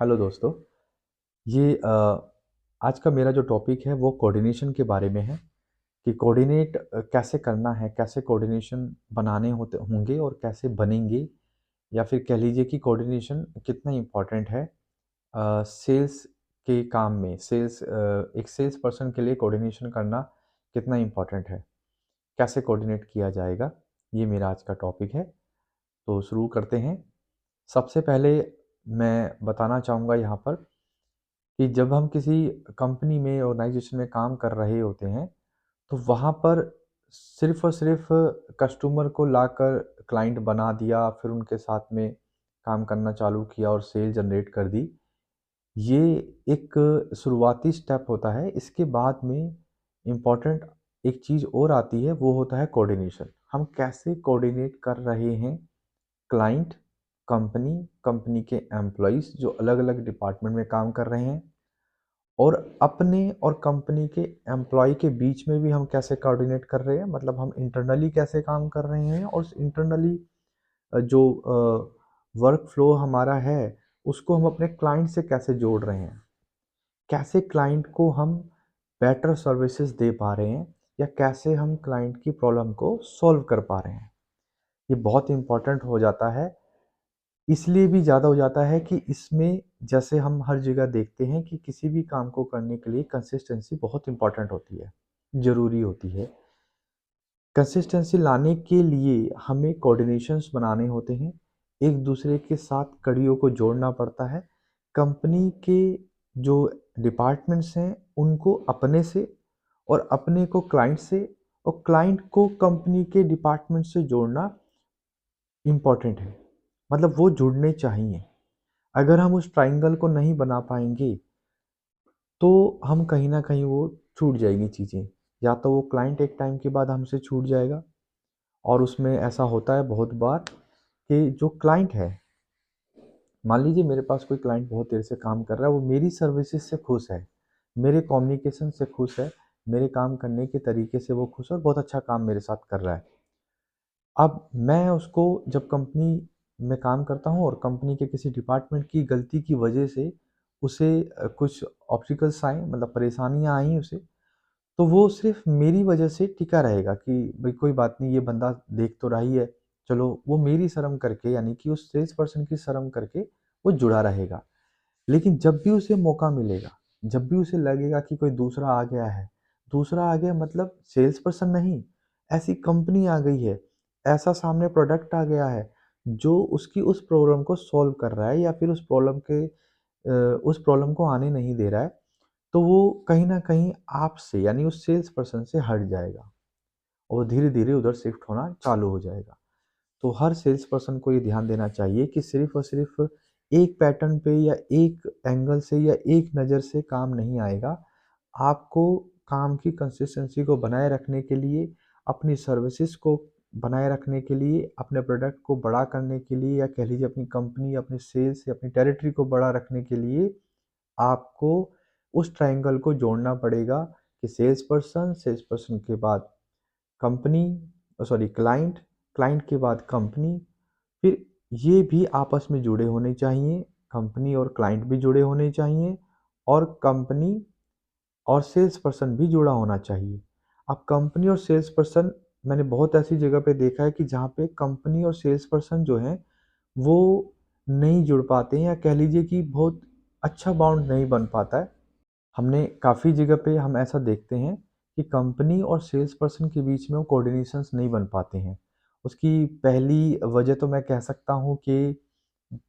Hello दोस्तों। ये आज का मेरा जो टॉपिक है वो कोऑर्डिनेशन के बारे में है कि कोऑर्डिनेट कैसे करना है, कैसे कोऑर्डिनेशन बनाने होते होंगे और कैसे बनेंगे, या फिर कह लीजिए कि कोऑर्डिनेशन कितना इम्पोर्टेंट है सेल्स के काम में। एक सेल्स पर्सन के लिए कोऑर्डिनेशन करना कितना इम्पोर्टेंट है, कैसे कोऑर्डिनेट किया जाएगा, ये मेरा आज का टॉपिक है। तो शुरू करते हैं। सबसे पहले मैं बताना चाहूँगा यहाँ पर कि जब हम किसी कंपनी में, ऑर्गेनाइजेशन में काम कर रहे होते हैं, तो वहाँ पर सिर्फ़ और सिर्फ़ कस्टमर को लाकर क्लाइंट बना दिया, फिर उनके साथ में काम करना चालू किया और सेल जनरेट कर दी। ये एक शुरुआती स्टेप होता है। इसके बाद में इम्पोर्टेंट एक चीज़ और आती है, वो होता है कोऑर्डिनेशन। हम कैसे कोऑर्डिनेट कर रहे हैं क्लाइंट, कंपनी, कंपनी के एम्प्लॉइज़ जो अलग-अलग डिपार्टमेंट में काम कर रहे हैं, और अपने और कंपनी के एम्प्लॉय के बीच में भी हम कैसे कोऑर्डिनेट कर रहे हैं, मतलब हम इंटरनली कैसे काम कर रहे हैं, और इंटरनली जो वर्क फ्लो हमारा है उसको हम अपने क्लाइंट से कैसे जोड़ रहे हैं, कैसे क्लाइंट को हम बेटर सर्विसेज दे पा रहे हैं, या कैसे हम क्लाइंट की प्रॉब्लम को सॉल्व कर पा रहे हैं। ये बहुत इंपॉर्टेंट हो जाता है। इसलिए भी ज़्यादा हो जाता है कि इसमें जैसे हम हर जगह देखते हैं कि किसी भी काम को करने के लिए कंसिस्टेंसी बहुत इम्पोर्टेंट होती है, ज़रूरी होती है। कंसिस्टेंसी लाने के लिए हमें कोऑर्डिनेशंस बनाने होते हैं, एक दूसरे के साथ कड़ियों को जोड़ना पड़ता है। कंपनी के जो डिपार्टमेंट्स हैं उनको अपने से, और अपने को क्लाइंट से, और क्लाइंट को कंपनी के डिपार्टमेंट से जोड़ना इम्पोर्टेंट है। मतलब वो जुड़ने चाहिए। अगर हम उस ट्रायंगल को नहीं बना पाएँगे, तो हम कहीं न कहीं वो छूट जाएगी चीज़ें। या तो वो क्लाइंट एक टाइम के बाद हमसे छूट जाएगा, और उसमें ऐसा होता है बहुत बार कि जो क्लाइंट है, मान लीजिए मेरे पास कोई क्लाइंट बहुत देर से काम कर रहा है, वो मेरी सर्विसेज से खुश है, मेरे कम्युनिकेशन से खुश है, मेरे काम करने के तरीके से वो खुश है और बहुत अच्छा काम मेरे साथ कर रहा है। अब मैं उसको, जब कंपनी में काम करता हूँ और कंपनी के किसी डिपार्टमेंट की गलती की वजह से उसे कुछ ऑब्स्टिकल्स आए, मतलब परेशानियाँ आई उसे, तो वो सिर्फ़ मेरी वजह से टिका रहेगा कि भई कोई बात नहीं, ये बंदा देख तो रहा ही है, चलो वो मेरी शर्म करके, यानी कि उस सेल्स पर्सन की शर्म करके वो जुड़ा रहेगा। लेकिन जब भी उसे मौका मिलेगा, जब भी उसे लगेगा कि कोई दूसरा आ गया है, दूसरा आ गया मतलब सेल्स पर्सन नहीं, ऐसी कंपनी आ गई है, ऐसा सामने प्रोडक्ट आ गया है, जो उसकी उस प्रॉब्लम को सॉल्व कर रहा है, या फिर उस प्रॉब्लम को आने नहीं दे रहा है, तो वो कहीं न कहीं आपसे, यानी उस सेल्स पर्सन से हट जाएगा और धीरे-धीरे उधर शिफ्ट होना चालू हो जाएगा। तो हर सेल्स पर्सन को ये ध्यान देना चाहिए कि सिर्फ़ और सिर्फ़ एक पैटर्न पे, या एक एंगल से, या एक नज़र से काम नहीं आएगा। आपको काम की कंसिस्टेंसी को बनाए रखने के लिए, अपनी सर्विसेज़ को बनाए रखने के लिए, अपने प्रोडक्ट को बड़ा करने के लिए, या कह लीजिए अपनी कंपनी, अपनी सेल्स या अपनी टेरिटरी को बड़ा रखने के लिए, आपको उस ट्रायंगल को जोड़ना पड़ेगा कि सेल्स पर्सन के बाद कंपनी, सॉरी क्लाइंट, क्लाइंट के बाद कंपनी, फिर ये भी आपस में जुड़े होने चाहिए, कंपनी और क्लाइंट भी जुड़े होने चाहिए, और कंपनी और सेल्स पर्सन भी जुड़ा होना चाहिए। अब कंपनी और सेल्स पर्सन, मैंने बहुत ऐसी जगह पे देखा है कि जहाँ पे कंपनी और सेल्स पर्सन जो हैं, वो नहीं जुड़ पाते हैं, या कह लीजिए कि बहुत अच्छा बॉन्ड नहीं बन पाता है। हमने काफ़ी जगह पे हम ऐसा देखते हैं कि कंपनी और सेल्स पर्सन के बीच में वो कोऑर्डिनेशंस नहीं बन पाते हैं। उसकी पहली वजह तो मैं कह सकता हूँ कि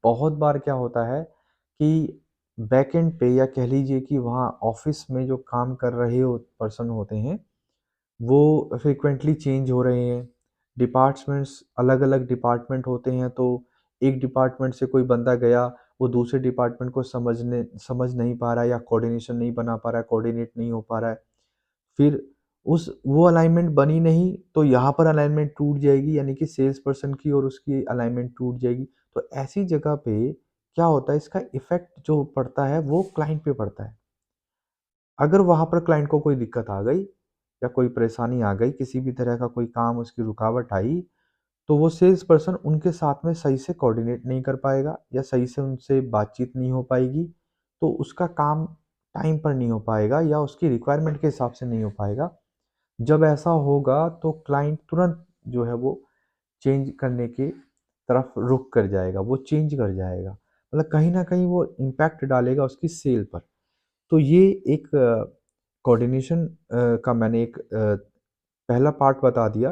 बहुत बार क्या होता है कि बैकएंड पे, या कह लीजिए कि वहाँ ऑफ़िस में जो काम कर रहे पर्सन होते हैं, वो फ्रीक्वेंटली चेंज हो रहे हैं। डिपार्टमेंट्स, अलग-अलग डिपार्टमेंट होते हैं, तो एक डिपार्टमेंट से कोई बंदा गया, वो दूसरे डिपार्टमेंट को समझ नहीं पा रहा है, या कोऑर्डिनेशन नहीं बना पा रहा है, कोऑर्डिनेट नहीं हो पा रहा है। फिर उस वो अलाइनमेंट बनी नहीं, तो यहाँ पर अलाइनमेंट टूट जाएगी, यानी कि सेल्स पर्सन की और उसकी अलाइनमेंट टूट जाएगी। तो ऐसी जगह पे क्या होता है, इसका इफ़ेक्ट जो पड़ता है वो क्लाइंट पे पड़ता है। अगर वहाँ पर क्लाइंट को कोई दिक्कत आ गई, या कोई परेशानी आ गई, किसी भी तरह का कोई काम, उसकी रुकावट आई, तो वो सेल्स पर्सन उनके साथ में सही से कोऑर्डिनेट नहीं कर पाएगा या सही से उनसे बातचीत नहीं हो पाएगी, तो उसका काम टाइम पर नहीं हो पाएगा या उसकी रिक्वायरमेंट के हिसाब से नहीं हो पाएगा। जब ऐसा होगा तो क्लाइंट तुरंत जो है वो चेंज करने की तरफ रुख कर जाएगा, वो चेंज कर जाएगा। मतलब कहीं न कहीं वो इम्पैक्ट डालेगा उसकी सेल पर। तो ये एक कोऑर्डिनेशन का मैंने एक पहला पार्ट बता दिया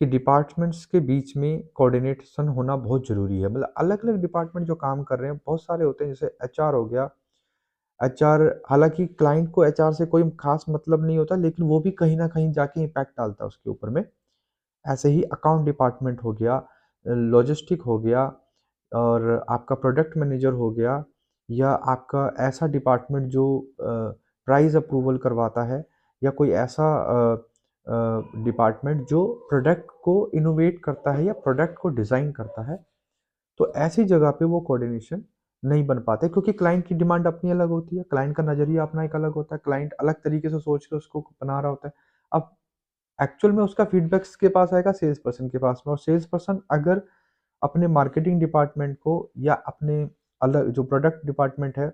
कि डिपार्टमेंट्स के बीच में कोऑर्डिनेशन होना बहुत ज़रूरी है। मतलब अलग-अलग डिपार्टमेंट जो काम कर रहे हैं, बहुत सारे होते हैं, जैसे एचआर हो गया। एचआर, हालाँकि क्लाइंट को एचआर से कोई ख़ास मतलब नहीं होता, लेकिन वो भी कहीं न कहीं जाके इम्पैक्ट डालता है उसके ऊपर में। ऐसे ही अकाउंट डिपार्टमेंट हो गया, लॉजिस्टिक हो गया और आपका प्रोडक्ट मैनेजर हो गया या आपका ऐसा डिपार्टमेंट जो प्राइस अप्रूवल करवाता है या कोई ऐसा डिपार्टमेंट जो प्रोडक्ट को इनोवेट करता है या प्रोडक्ट को डिज़ाइन करता है। तो ऐसी जगह पे वो कोऑर्डिनेशन नहीं बन पाते, क्योंकि क्लाइंट की डिमांड अपनी अलग होती है, क्लाइंट का नज़रिया अपना एक अलग होता है, क्लाइंट अलग तरीके से सोच के उसको बना रहा होता है। अब एक्चुअल में उसका फीडबैक किसके पास आएगा? सेल्स पर्सन के पास में। और सेल्स पर्सन अगर अपने मार्केटिंग डिपार्टमेंट को या अपने अलग जो प्रोडक्ट डिपार्टमेंट है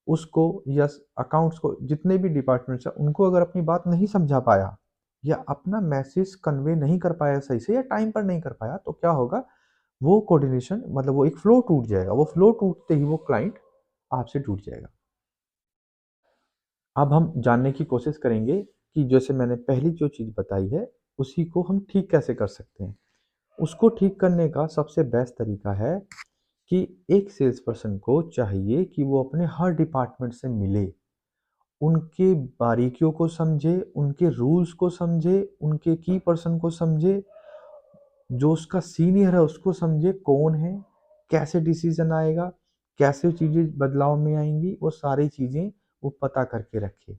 उसको या अकाउंट्स को, जितने भी डिपार्टमेंट्स हैं उनको अगर अपनी बात नहीं समझा पाया या अपना मैसेज कन्वे नहीं कर पाया सही से या टाइम पर नहीं कर पाया, तो क्या होगा? वो कोऑर्डिनेशन, मतलब वो एक फ्लो टूट जाएगा। वो फ्लो टूटते ही वो क्लाइंट आपसे टूट जाएगा। अब हम जानने की कोशिश करेंगे कि जैसे मैंने पहली जो चीज़ बताई है, उसी को हम ठीक कैसे कर सकते हैं। उसको ठीक करने का सबसे बेस्ट तरीका है कि एक सेल्स पर्सन को चाहिए कि वो अपने हर डिपार्टमेंट से मिले, उनके बारीकियों को समझे, उनके रूल्स को समझे, उनके की पर्सन को समझे, जो उसका सीनियर है उसको समझे, कौन है, कैसे डिसीजन आएगा, कैसे चीज़ें बदलाव में आएँगी, वो सारी चीज़ें वो पता करके रखे।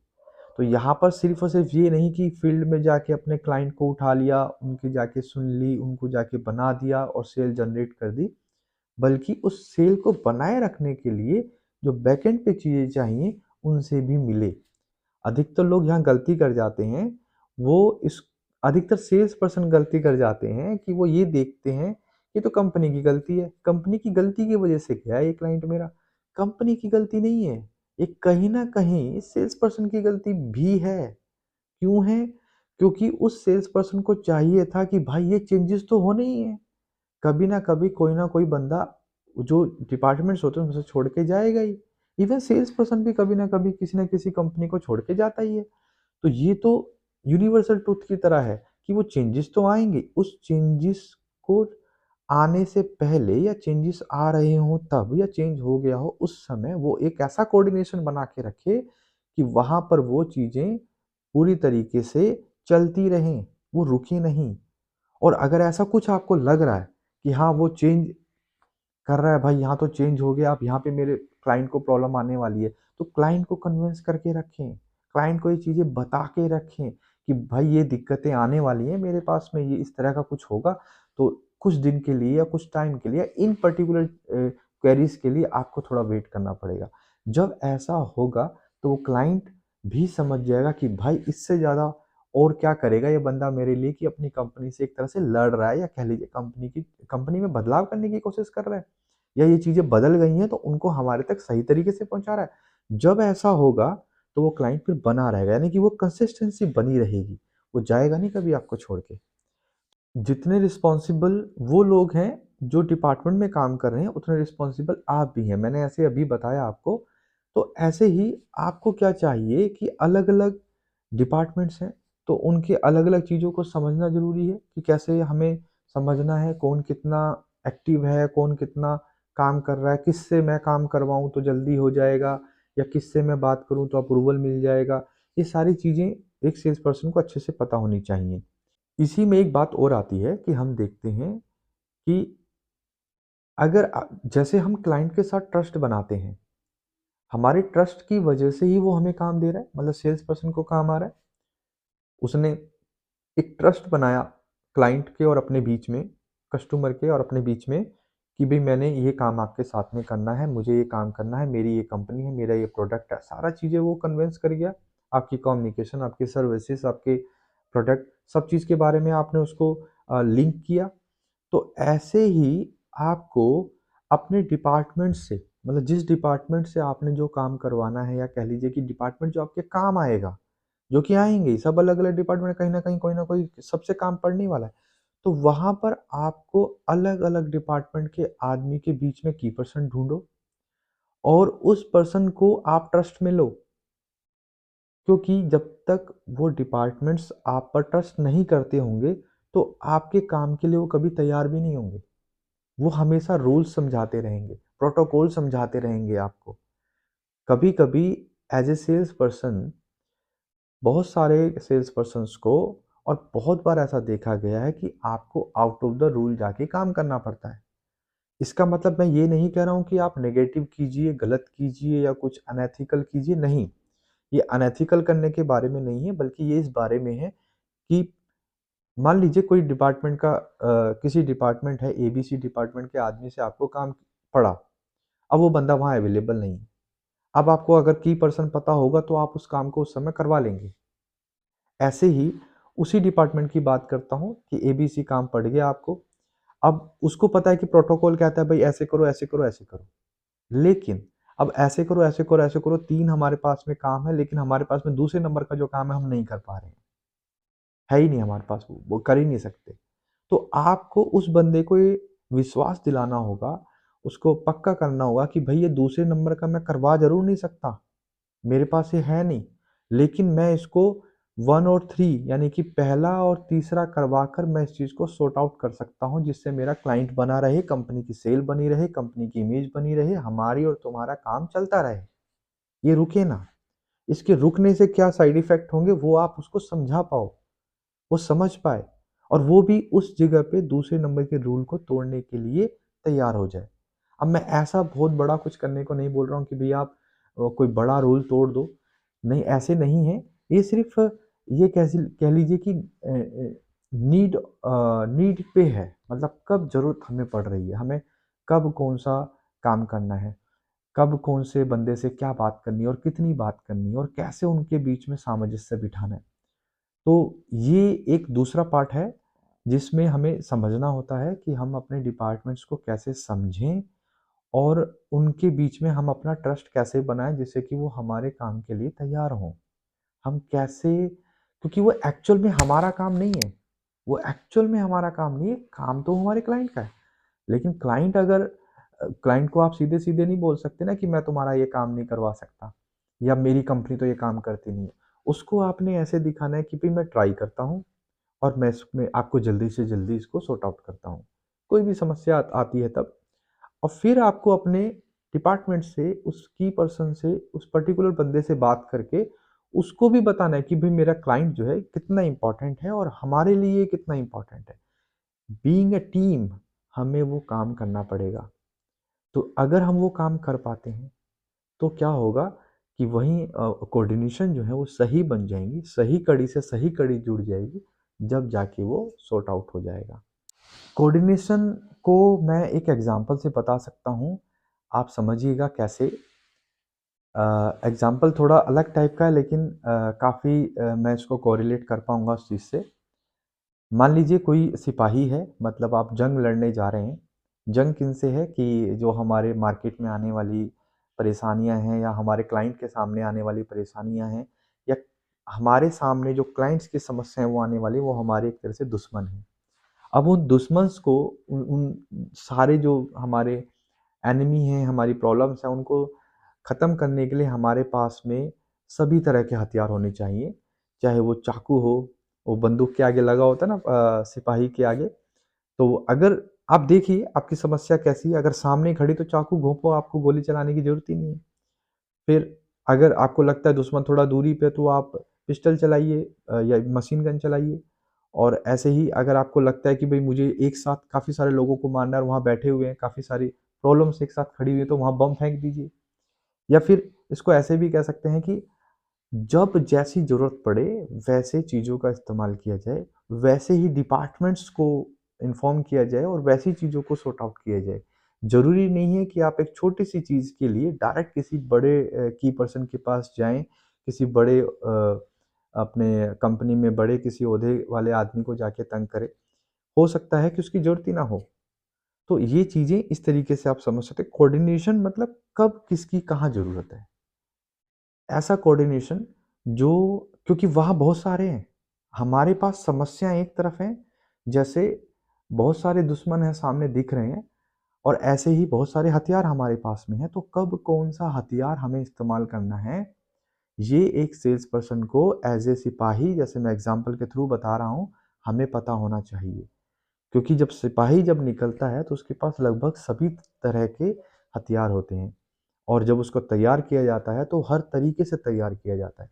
तो यहाँ पर सिर्फ़ और सिर्फ़ ये नहीं कि फ़ील्ड में जाके अपने क्लाइंट को उठा लिया, उनकी जाके सुन ली, उनको जाके बना दिया और सेल जनरेट कर दी, बल्कि उस सेल को बनाए रखने के लिए जो बैकएंड पे चीज़ें चाहिए, उनसे भी मिले। अधिकतर लोग यहाँ गलती कर जाते हैं, वो इस अधिकतर सेल्स पर्सन गलती कर जाते हैं कि वो ये देखते हैं, ये तो कंपनी की गलती है, कंपनी की गलती की वजह से गया ये क्लाइंट मेरा। कंपनी की गलती नहीं है, ये कहीं न कहीं सेल्स पर्सन की गलती भी है। क्यों है? क्योंकि उस सेल्स पर्सन को चाहिए था कि भाई ये चेंजेस तो होने ही हैं। कभी ना कभी कोई ना कोई बंदा जो डिपार्टमेंट्स होते हैं उनसे छोड़ के जाएगा ही। इवन सेल्स पर्सन भी कभी ना कभी किसी ना किसी कंपनी को छोड़ के जाता ही है। तो ये तो यूनिवर्सल ट्रुथ की तरह है कि वो चेंजेस तो आएँगे। उस चेंजेस को आने से पहले या चेंजेस आ रहे हों तब या चेंज हो गया हो उस समय वो एक ऐसा कोऑर्डिनेशन बना के रखे कि वहाँ पर वो चीज़ें पूरी तरीके से चलती रहें, वो रुके नहीं। और अगर ऐसा कुछ आपको लग रहा है कि हाँ, वो चेंज कर रहा है भाई, यहाँ तो चेंज हो गया, अब यहाँ पे मेरे क्लाइंट को प्रॉब्लम आने वाली है, तो क्लाइंट को कन्विंस करके रखें। क्लाइंट को ये चीज़ें बता के रखें कि भाई ये दिक्कतें आने वाली हैं मेरे पास में, ये इस तरह का कुछ होगा, तो कुछ दिन के लिए या कुछ टाइम के लिए इन पर्टिकुलर क्वेरीज़ के लिए आपको थोड़ा वेट करना पड़ेगा। जब ऐसा होगा, तो वो क्लाइंट भी समझ जाएगा कि भाई इससे ज़्यादा और क्या करेगा ये बंदा मेरे लिए, कि अपनी कंपनी से एक तरह से लड़ रहा है या कह लीजिए कंपनी में बदलाव करने की कोशिश कर रहा है या ये चीज़ें बदल गई हैं तो उनको हमारे तक सही तरीके से पहुँचा रहा है। जब ऐसा होगा तो वो क्लाइंट फिर बना रहेगा, यानी कि वो कंसिस्टेंसी बनी रहेगी। वो जाएगा नहीं कभी आपको छोड़ के। जितने रिस्पॉन्सिबल वो लोग हैं जो डिपार्टमेंट में काम कर रहे हैं, उतने रिस्पॉन्सिबल आप भी हैं। मैंने ऐसे अभी बताया आपको, तो ऐसे ही आपको क्या चाहिए कि अलग-अलग डिपार्टमेंट्स हैं, तो उनके अलग-अलग चीज़ों को समझना ज़रूरी है कि कैसे हमें समझना है, कौन कितना एक्टिव है, कौन कितना काम कर रहा है, किससे मैं काम करवाऊँ तो जल्दी हो जाएगा या किससे मैं बात करूँ तो अप्रूवल मिल जाएगा। ये सारी चीज़ें एक सेल्स पर्सन को अच्छे से पता होनी चाहिए। इसी में एक बात और आती है कि हम देखते हैं कि अगर जैसे हम क्लाइंट के साथ ट्रस्ट बनाते हैं, हमारे ट्रस्ट की वजह से ही वो हमें काम दे रहा है, मतलब सेल्स पर्सन को काम आ रहा है। उसने एक ट्रस्ट बनाया क्लाइंट के और अपने बीच में, कस्टमर के और अपने बीच में, कि भई मैंने ये काम आपके साथ में करना है, मुझे ये काम करना है, मेरी ये कंपनी है, मेरा ये प्रोडक्ट है। सारा चीज़ें वो कन्विंस कर गया। आपकी कम्युनिकेशन, आपकी सर्विसेज़, आपके प्रोडक्ट, सब चीज़ के बारे में आपने उसको लिंक किया। तो ऐसे ही आपको अपने डिपार्टमेंट से, मतलब जिस डिपार्टमेंट से आपने जो काम करवाना है, या कह लीजिए कि डिपार्टमेंट जो आपके काम आएगा, जो कि आएँगे ही, सब अलग-अलग डिपार्टमेंट, कहीं न कहीं कोई न कोई सबसे काम पड़ने ही वाला है। तो वहाँ पर आपको अलग-अलग डिपार्टमेंट के आदमी के बीच में की पर्सन ढूँढो और उस पर्सन को आप ट्रस्ट में लो। क्योंकि जब तक वो डिपार्टमेंट्स आप पर ट्रस्ट नहीं करते होंगे, तो आपके काम के लिए वो कभी तैयार भी नहीं होंगे। वो हमेशा रूल्स समझाते रहेंगे, प्रोटोकॉल समझाते रहेंगे आपको। कभी-कभी एज़ ए सेल्स पर्सन, बहुत सारे सेल्स पर्सन्स को, और बहुत बार ऐसा देखा गया है कि आपको आउट ऑफ द रूल जाके काम करना पड़ता है। इसका मतलब मैं ये नहीं कह रहा हूँ कि आप नेगेटिव कीजिए, गलत कीजिए या कुछ अनएथिकल कीजिए, नहीं। ये अनएथिकल करने के बारे में नहीं है, बल्कि ये इस बारे में है कि मान लीजिए कोई डिपार्टमेंट का किसी डिपार्टमेंट है, एबीसी डिपार्टमेंट के आदमी से आपको काम पड़ा। अब वो बंदा वहाँ अवेलेबल नहीं है। अब आपको अगर की पर्सन पता होगा तो आप उस काम को उस समय करवा लेंगे। ऐसे ही उसी डिपार्टमेंट की बात करता हूँ कि एबीसी काम पड़ गया आपको। अब उसको पता है कि प्रोटोकॉल कहता है भाई ऐसे करो, ऐसे करो, ऐसे करो। लेकिन अब ऐसे करो, ऐसे करो, ऐसे करो, 3 हमारे पास में काम है, लेकिन हमारे पास में दूसरे नंबर का जो काम है हम नहीं कर पा रहे हैं। है ही नहीं हमारे पास, वो कर ही नहीं सकते। तो आपको उस बंदे को ये विश्वास दिलाना होगा, उसको पक्का करना होगा कि भई ये दूसरे नंबर का मैं करवा ज़रूर नहीं सकता, मेरे पास ये है नहीं, लेकिन मैं इसको 1 और 3 यानी कि पहला और तीसरा करवा कर मैं इस चीज़ को सॉर्ट आउट कर सकता हूँ, जिससे मेरा क्लाइंट बना रहे, कंपनी की सेल बनी रहे, कंपनी की इमेज बनी रहे, हमारी और तुम्हारा काम चलता रहे। ये रुके ना। इसके रुकने से क्या साइड इफ़ेक्ट होंगे वो आप उसको समझा पाओ, वो समझ पाए, और वो भी उस जगह पे दूसरे नंबर के रूल को तोड़ने के लिए तैयार हो जाए। अब मैं ऐसा बहुत बड़ा कुछ करने को नहीं बोल रहा हूँ कि भई आप कोई बड़ा रूल तोड़ दो। नहीं, ऐसे नहीं है। ये सिर्फ़ ये कह लीजिए कि नीड पे है। मतलब कब ज़रूरत हमें पड़ रही है, हमें कब कौन-सा काम करना है, कब कौन से बंदे से क्या बात करनी है और कितनी बात करनी है और कैसे उनके बीच में सामंजस्य बिठाना है। तो ये एक दूसरा पार्ट है, जिसमें हमें समझना होता है कि हम अपने डिपार्टमेंट्स को कैसे समझें और उनके बीच में हम अपना ट्रस्ट कैसे बनाएँ, जिससे कि वो हमारे काम के लिए तैयार हों। हम कैसे, क्योंकि वो एक्चुअल में हमारा काम नहीं है, वो एक्चुअल में हमारा काम नहीं है, काम तो हमारे क्लाइंट का है। लेकिन क्लाइंट को आप सीधे-सीधे नहीं बोल सकते ना कि मैं तुम्हारा ये काम नहीं करवा सकता, या मेरी कंपनी तो ये काम करती नहीं है। उसको आपने ऐसे दिखाना है कि भई मैं ट्राई करता हूँ और मैं इसमें आपको जल्दी से जल्दी इसको सॉर्ट आउट करता हूँ। कोई भी समस्या आती है तब, और फिर आपको अपने डिपार्टमेंट से, उस की पर्सन से, उस पर्टिकुलर बंदे से बात करके उसको भी बताना है कि भई मेरा क्लाइंट जो है कितना इम्पोर्टेंट है और हमारे लिए कितना इम्पोर्टेंट है। बीइंग अ टीम हमें वो काम करना पड़ेगा। तो अगर हम वो काम कर पाते हैं, तो क्या होगा कि वहीं कोऑर्डिनेशन जो है वो सही बन जाएँगी, सही कड़ी से सही कड़ी जुड़ जाएगी, जब जाके वो सॉर्ट आउट हो जाएगा। कोऑर्डिनेशन को मैं एक एग्ज़ाम्पल से बता सकता हूँ, आप समझिएगा कैसे। एग्ज़ाम्पल थोड़ा अलग टाइप का है, लेकिन काफ़ी मैं इसको कोरिलेट कर पाऊँगा उस चीज़ से। मान लीजिए कोई सिपाही है, मतलब आप जंग लड़ने जा रहे हैं। जंग किनसे है कि जो हमारे मार्केट में आने वाली परेशानियाँ हैं, या हमारे क्लाइंट के सामने आने वाली परेशानियाँ हैं, या हमारे सामने जो क्लाइंट्स की समस्या है वो आने वाली, वो हमारे एक तरह से दुश्मन हैं। अब उन दुश्मन्स को, उन उन सारे जो हमारे एनिमी हैं, हमारी प्रॉब्लम्स हैं, उनको ख़त्म करने के लिए हमारे पास में सभी तरह के हथियार होने चाहिए। चाहे वो चाकू हो, वो बंदूक के आगे लगा होता है ना, सिपाही के आगे। तो अगर आप देखिए आपकी समस्या कैसी है, अगर सामने खड़ी तो चाकू घोंपो, आपको गोली चलाने की ज़रूरत ही नहीं है। फिर अगर आपको लगता है दुश्मन थोड़ा दूरी पे है, तो आप पिस्टल चलाइए, या मशीन गन चलाइए। और ऐसे ही अगर आपको लगता है कि भई मुझे एक साथ काफ़ी सारे लोगों को मारना है और वहाँ बैठे हुए हैं, काफ़ी सारी प्रॉब्लम्स एक साथ खड़ी हुई है, तो वहाँ बम फेंक दीजिए। या फिर इसको ऐसे भी कह सकते हैं कि जब जैसी ज़रूरत पड़े, वैसे चीज़ों का इस्तेमाल किया जाए, वैसे ही डिपार्टमेंट्स को इन्फॉर्म किया जाए और वैसी चीज़ों को सॉर्ट आउट किया जाए। ज़रूरी नहीं है कि आप एक छोटी-सी चीज़ के लिए डायरेक्ट किसी बड़े की पर्सन के पास जाएँ, किसी बड़े अपने कंपनी में बड़े किसी ओहदे वाले आदमी को जाके तंग करें। हो सकता है कि उसकी ज़रूरत ही ना हो। तो ये चीज़ें इस तरीके से आप समझ सकते हैं। कोऑर्डिनेशन मतलब कब किसकी कहाँ ज़रूरत है। ऐसा कोऑर्डिनेशन जो क्योंकि वहाँ बहुत सारे हैं। हमारे पास समस्या एक तरफ है, जैसे बहुत सारे दुश्मन हैं सामने दिख रहे हैं और ऐसे ही बहुत सारे हथियार हमारे पास में हैं, तो कब कौन-सा हथियार हमें इस्तेमाल करना है, ये एक सेल्स पर्सन को एज़ ए सिपाही जैसे मैं एग्ज़ाम्पल के थ्रू बता रहा हूँ, हमें पता होना चाहिए। क्योंकि जब सिपाही जब निकलता है तो उसके पास लगभग सभी तरह के हथियार होते हैं और जब उसको तैयार किया जाता है तो हर तरीके से तैयार किया जाता है।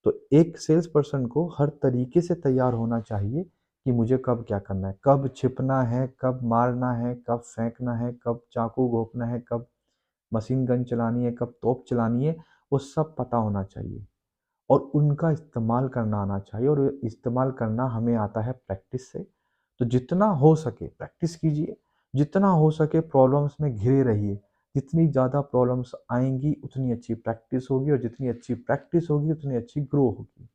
तो एक सेल्स पर्सन को हर तरीके से तैयार होना चाहिए कि मुझे कब क्या करना है, कब छिपना है, कब मारना है, कब फेंकना है, कब चाकू घोंपना है, कब मशीन गन चलानी है, कब तोप चलानी है, वो सब पता होना चाहिए और उनका इस्तेमाल करना आना चाहिए और इस्तेमाल करना हमें आता है प्रैक्टिस से। तो जितना हो सके प्रैक्टिस कीजिए, जितना हो सके प्रॉब्लम्स में घिरे रहिए। जितनी ज़्यादा प्रॉब्लम्स आएँगी, उतनी अच्छी प्रैक्टिस होगी और जितनी अच्छी प्रैक्टिस होगी, उतनी अच्छी ग्रो होगी।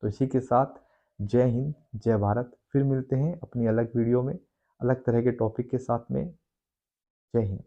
तो इसी के साथ जय हिंद, जय भारत। फिर मिलते हैं अपनी अलग वीडियो में, अलग तरह के टॉपिक के साथ में। जय हिंद।